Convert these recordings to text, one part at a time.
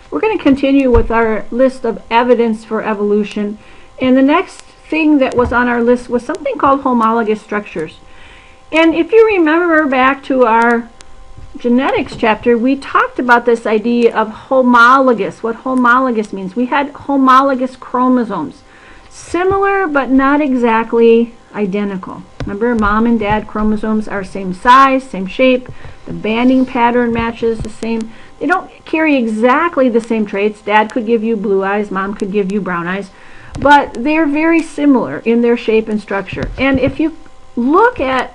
We're going to continue with our list of evidence for evolution, and the next thing that was on our list was something called homologous structures. And if you remember back to our genetics chapter, we talked about this idea of homologous, what homologous means. We had homologous chromosomes, similar but not exactly identical. Remember, mom and dad chromosomes are same size, same shape, the banding pattern matches the same. They don't carry exactly the same traits. Dad could give you blue eyes, mom could give you brown eyes, but they're very similar in their shape and structure. And if you look at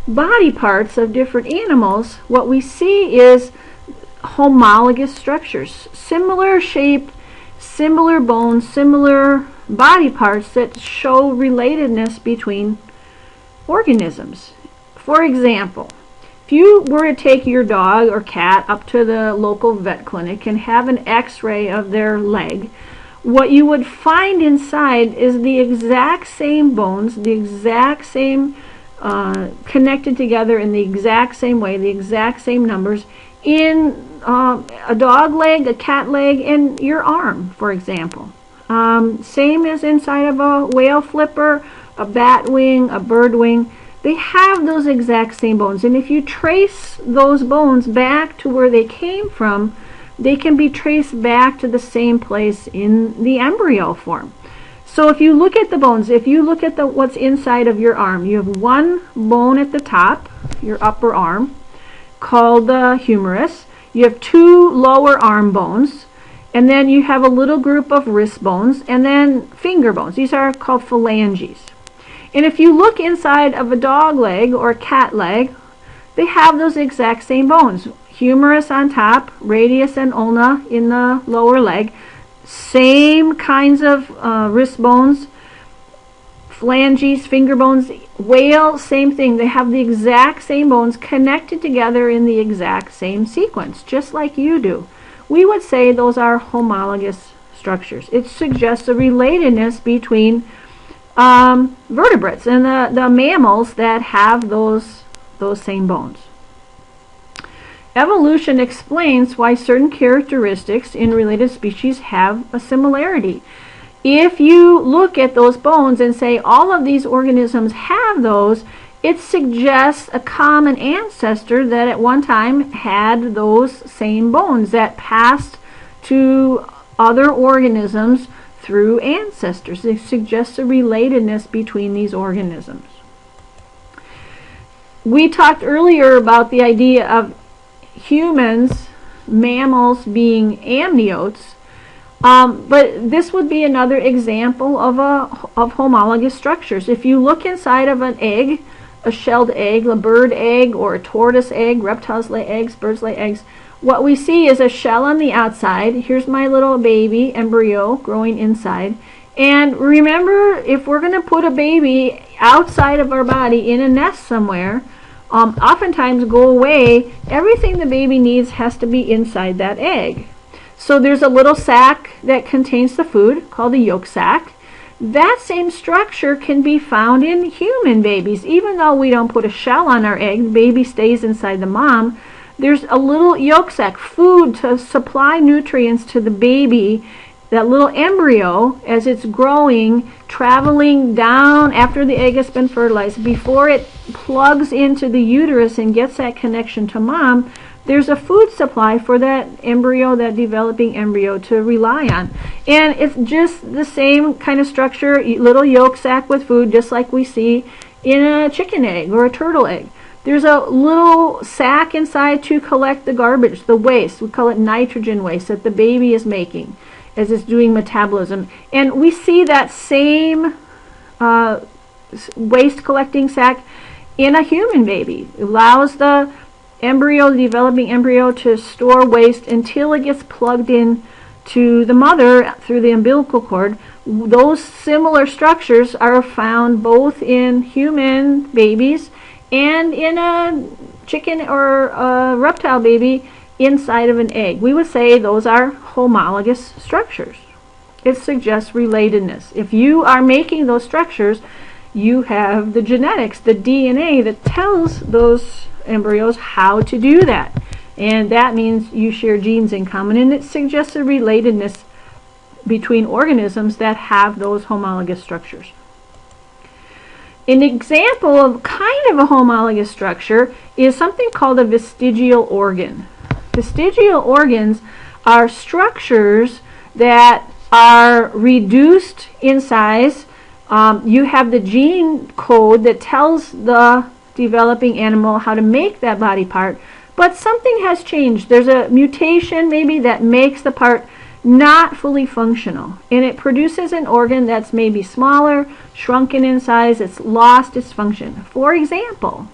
body parts of different animals, what we see is homologous structures, similar shape, similar bones, similar body parts that show relatedness between organisms. For example, if you were to take your dog or cat up to the local vet clinic and have an x-ray of their leg, what you would find inside is the exact same bones, the exact same connected together in the exact same way, the exact same numbers in a dog leg, a cat leg, and your arm, for example. Same as inside of a whale flipper, a bat wing, a bird wing. They have those exact same bones, and if you trace those bones back to where they came from, they can be traced back to the same place in the embryo form. So if you look at the bones, if you look at what's inside of your arm, you have one bone at the top, your upper arm, called the humerus. You have two lower arm bones, and then you have a little group of wrist bones, and then finger bones. These are called phalanges. And if you look inside of a dog leg or a cat leg, they have those exact same bones. Humerus on top, radius and ulna in the lower leg. Same kinds of wrist bones, phalanges, finger bones. Whale, same thing. They have the exact same bones connected together in the exact same sequence, just like you do. We would say those are homologous structures. It suggests a relatedness between vertebrates and the mammals that have those same bones. Evolution explains why certain characteristics in related species have a similarity. If you look at those bones and say all of these organisms have those, it suggests a common ancestor that at one time had those same bones that passed to other organisms through ancestors. It suggests a relatedness between these organisms. We talked earlier about the idea of humans, mammals being amniotes, but this would be another example of homologous structures. If you look inside of an egg, a shelled egg, a bird egg, or a tortoise egg, reptiles lay eggs, birds lay eggs, what we see is a shell on the outside. Here's my little baby embryo growing inside. And remember, if we're going to put a baby outside of our body in a nest somewhere, oftentimes go away, everything the baby needs has to be inside that egg. So there's a little sac that contains the food called the yolk sac. That same structure can be found in human babies. Even though we don't put a shell on our egg, the baby stays inside the mom. There's a little yolk sac, food to supply nutrients to the baby, that little embryo as it's growing, traveling down after the egg has been fertilized. Before it plugs into the uterus and gets that connection to mom, there's a food supply for that embryo, that developing embryo, to rely on. And it's just the same kind of structure, little yolk sac with food, just like we see in a chicken egg or a turtle egg. There's a little sac inside to collect the garbage, the waste. We call it nitrogen waste that the baby is making as it's doing metabolism. And we see that same waste collecting sac in a human baby. It allows the embryo, the developing embryo, to store waste until it gets plugged in to the mother through the umbilical cord. Those similar structures are found both in human babies and in a chicken or a reptile baby inside of an egg. We would say those are homologous structures. It suggests relatedness. If you are making those structures, you have the genetics, the DNA that tells those embryos how to do that. And that means you share genes in common, and it suggests a relatedness between organisms that have those homologous structures. An example of kind of a homologous structure is something called a vestigial organ. Vestigial organs are structures that are reduced in size. You have the gene code that tells the developing animal how to make that body part, but something has changed. There's a mutation maybe that makes the part not fully functional, and it produces an organ that's maybe smaller, shrunken in size, it's lost its function. For example,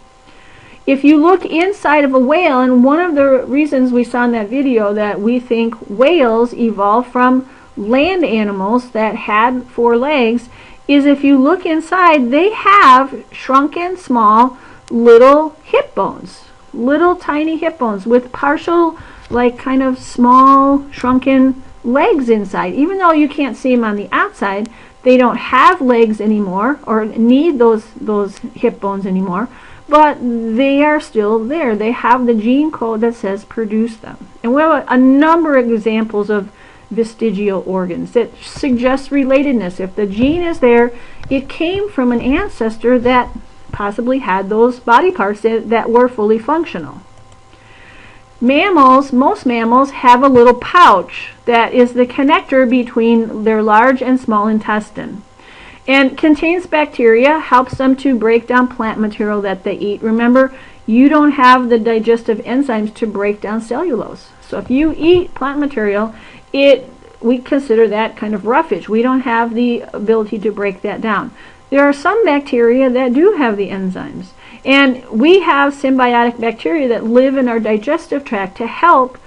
if you look inside of a whale, and one of the reasons we saw in that video that we think whales evolved from land animals that had 4 legs is if you look inside, they have shrunken, small, little hip bones. Little tiny hip bones with partial, like kind of small, shrunken legs inside. Even though you can't see them on the outside, they don't have legs anymore or need those hip bones anymore, but they are still there. They have the gene code that says produce them. And we have a number of examples of vestigial organs that suggest relatedness. If the gene is there, it came from an ancestor that possibly had those body parts that were fully functional. Mammals, most mammals have a little pouch that is the connector between their large and small intestine, and contains bacteria, helps them to break down plant material that they eat. Remember, you don't have the digestive enzymes to break down cellulose. So if you eat plant material, we consider that kind of roughage. We don't have the ability to break that down. There are some bacteria that do have the enzymes, and we have symbiotic bacteria that live in our digestive tract to help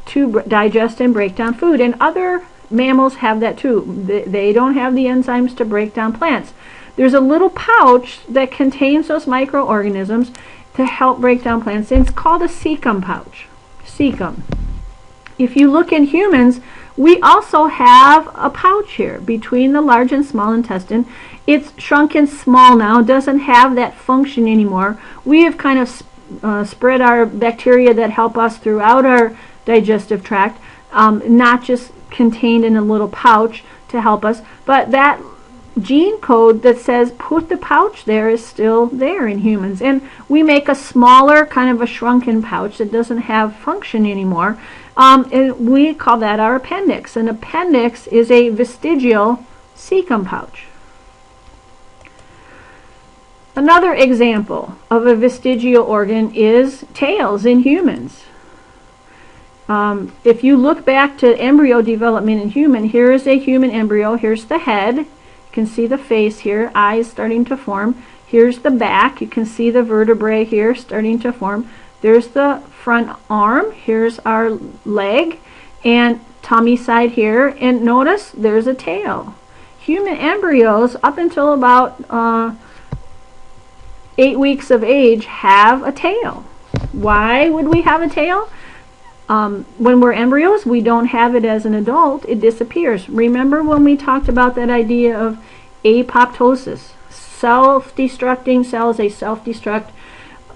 to digest and break down food, and other mammals have that too. They don't have the enzymes to break down plants. There's a little pouch that contains those microorganisms to help break down plants, and it's called a cecum pouch. Cecum. If you look in humans, we also have a pouch here between the large and small intestine. It's shrunken small now, doesn't have that function anymore. We have kind of spread our bacteria that help us throughout our digestive tract, not just contained in a little pouch to help us, but that gene code that says put the pouch there is still there in humans. And we make a smaller, kind of a shrunken pouch that doesn't have function anymore. And we call that our appendix. An appendix is a vestigial cecum pouch. Another example of a vestigial organ is tails in humans. If you look back to embryo development in human, here is a human embryo. Here's the head. You can see the face here, eyes starting to form. Here's the back. You can see the vertebrae here starting to form. There's the front arm. Here's our leg and tummy side here. And notice there's a tail. Human embryos up until about 8 weeks of age have a tail. Why would we have a tail? When we're embryos, we don't have it as an adult. It disappears. Remember when we talked about that idea of apoptosis? Self-destructing cells, they self-destruct.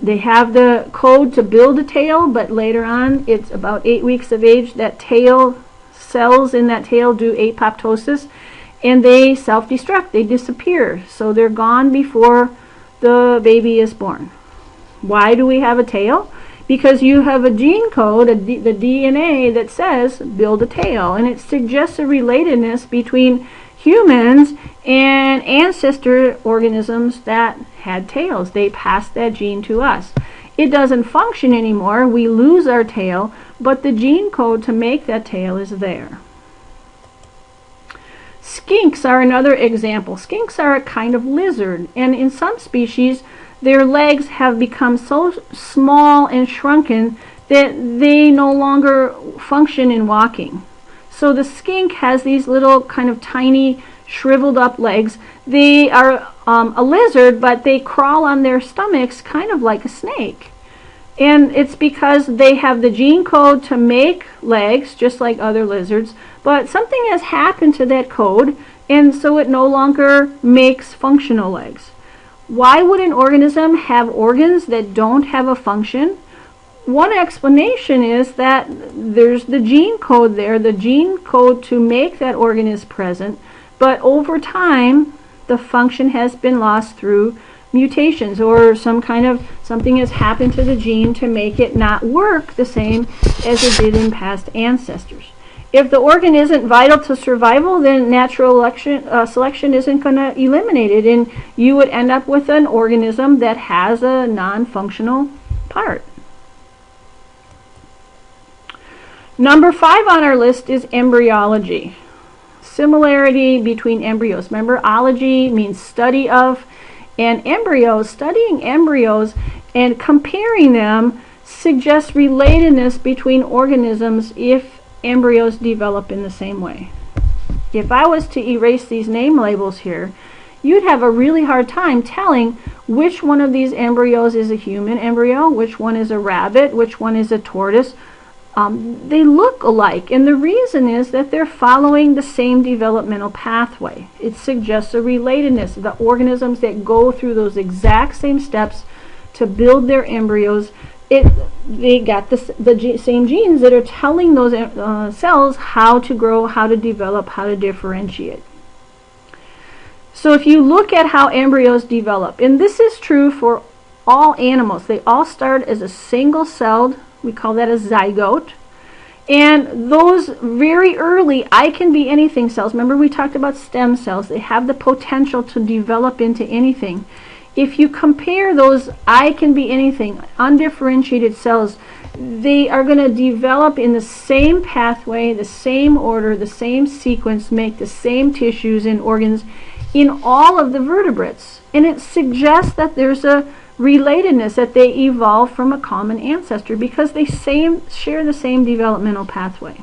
They have the code to build a tail, but later on, it's about 8 weeks of age, that tail, cells in that tail do apoptosis, and they self-destruct. They disappear. So they're gone before the baby is born. Why do we have a tail? Because you have a gene code, the DNA, that says build a tail, and it suggests a relatedness between humans and ancestor organisms that had tails. They passed that gene to us. It doesn't function anymore. We lose our tail, but the gene code to make that tail is there. Skinks are another example. Skinks are a kind of lizard, and in some species their legs have become so small and shrunken that they no longer function in walking. So the skink has these little kind of tiny shriveled up legs. They are a lizard, but they crawl on their stomachs kind of like a snake. And it's because they have the gene code to make legs just like other lizards, but something has happened to that code, and so it no longer makes functional legs. Why would an organism have organs that don't have a function? one explanation is that there's the gene code there. The gene code to make that organ is present, but over time the function has been lost through mutations, or something has happened to the gene to make it not work the same as it did in past ancestors. If the organ isn't vital to survival, then natural selection isn't going to eliminate it, and you would end up with an organism that has a non-functional part. Number 5 on our list is embryology. Similarity between embryos. Remember, ology means study of, and embryos, studying embryos and comparing them suggests relatedness between organisms if embryos develop in the same way. If I was to erase these name labels here, you'd have a really hard time telling which one of these embryos is a human embryo, which one is a rabbit, which one is a tortoise. They look alike, and the reason is that they're following the same developmental pathway. It suggests a relatedness. The organisms that go through those exact same steps to build their embryos, they got the same genes that are telling those cells how to grow, how to develop, how to differentiate. So if you look at how embryos develop, and this is true for all animals, they all start as a single-celled, we call that a zygote. And those very early I can be anything cells, remember we talked about stem cells, they have the potential to develop into anything. If you compare those I can be anything, undifferentiated cells, they are going to develop in the same pathway, the same order, the same sequence, make the same tissues and organs in all of the vertebrates. And it suggests that there's a relatedness, that they evolved from a common ancestor because they share the same developmental pathway.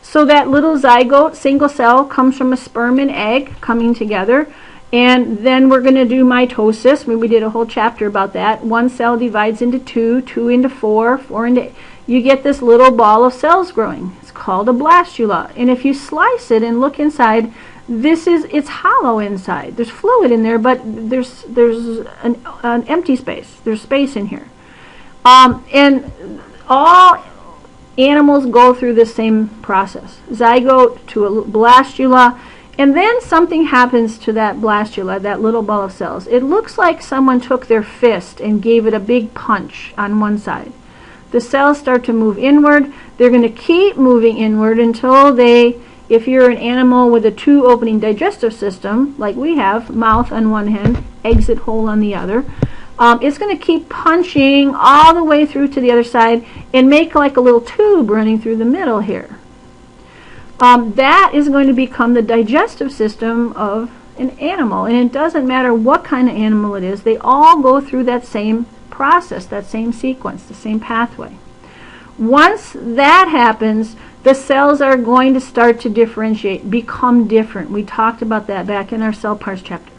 So that little zygote, single cell, comes from a sperm and egg coming together, and then we're going to do mitosis. We did a whole chapter about that. One cell divides into two, two into four, four into 8. You get this little ball of cells growing. It's called a blastula, and if you slice it and look inside, it's hollow inside. There's fluid in there, but there's an empty space. There's space in here. And all animals go through the same process. Zygote to a blastula, and then something happens to that blastula, that little ball of cells. It looks like someone took their fist and gave it a big punch on one side. The cells start to move inward. They're going to keep moving inward until if you're an animal with a two-opening digestive system, like we have, mouth on one hand, exit hole on the other, it's going to keep punching all the way through to the other side and make like a little tube running through the middle here. That is going to become the digestive system of an animal, and it doesn't matter what kind of animal it is, they all go through that same process, that same sequence, the same pathway. Once that happens, the cells are going to start to differentiate, become different. We talked about that back in our cell parts chapter.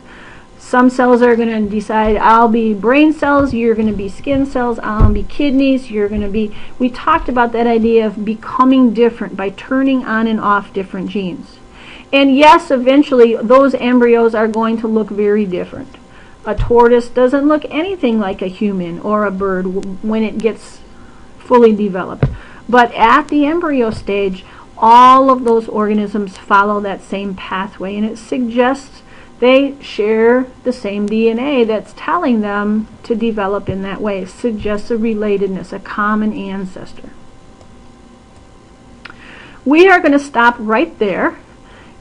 Some cells are going to decide, I'll be brain cells, you're going to be skin cells, I'll be kidneys, you're going to be... We talked about that idea of becoming different by turning on and off different genes. And yes, eventually those embryos are going to look very different. A tortoise doesn't look anything like a human or a bird when it gets fully developed. But at the embryo stage, all of those organisms follow that same pathway, and it suggests they share the same DNA that's telling them to develop in that way. It suggests a relatedness, a common ancestor. We are going to stop right there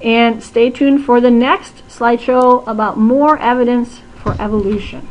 and stay tuned for the next slideshow about more evidence for evolution.